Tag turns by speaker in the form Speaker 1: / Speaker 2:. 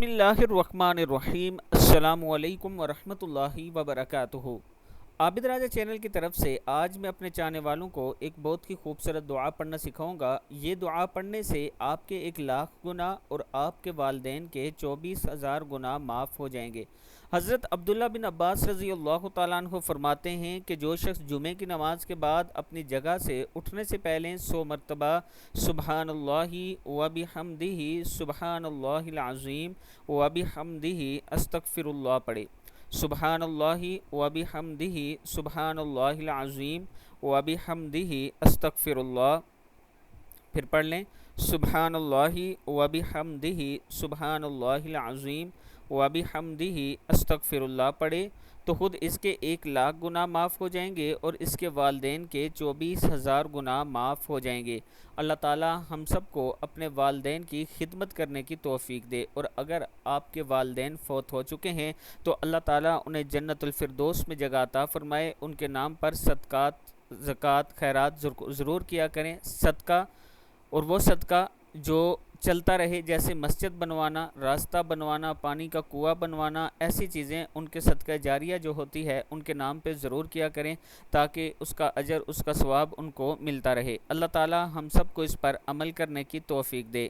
Speaker 1: बिस्मिल्लाहिर्रहमानिर्रहीम। अस्सलामु अलैकुम वरहमतुल्लाहि वबरकातुहू। आबिद राजा चैनल की तरफ से आज मैं अपने चाहने वालों को एक बहुत ही खूबसूरत दुआ पढ़ना सिखाऊंगा। ये दुआ पढ़ने से आपके 1 लाख गुना और आपके वालदैन के 24,000 गुना माफ़ हो जाएंगे। हज़रत अब्दुल्ला बिन अब्बास रज़ी अल्लाह तआला अन्हु फरमाते हैं कि जो शख्स जुमे की नमाज के बाद अपनी जगह से उठने से पहले 100 मरतबा सुबहानल्लाहि व बिहम्दिही सुबहानल्लाहिल अज़ीम व बिहम्दिही अस्तगफिरुल्लाह पढ़े। सुबहानल्लाहि व बिहम्दिही सुबहानल्लाहिल अज़ीम व बिहम्दिही अस्तगफिरुल्लाह। फिर पढ़ लें सुबहानल्लाहि व बिहम्दिही सुबहानल्लाहिल अज़ीम व बिहम्दिही अस्तगफिरुल्लाह पढ़े तो ख़ुद इसके 1 लाख गुनाह माफ़ हो जाएंगे और इसके वालदैन के 24,000 गुनाह माफ़ हो जाएंगे। अल्लाह ताला हम सब को अपने वालदैन की खिदमत करने की तौफ़ीक दे। और अगर आपके वालदैन फ़ौत हो चुके हैं तो अल्लाह ताला उन्हें जन्नतुल फिरदौस में जगह अता फ़रमाए। उनके नाम पर सदक़ात, ज़कात, खैरात ज़रूर किया करें। सदका और वो सदका जो चलता रहे, जैसे मस्जिद बनवाना, रास्ता बनवाना, पानी का कुआं बनवाना, ऐसी चीज़ें उनके सदका जारिया जो होती है उनके नाम पे ज़रूर किया करें ताकि उसका अजर, उसका सवाब उनको मिलता रहे। अल्लाह ताला हम सब को इस पर अमल करने की तौफ़ीक दे।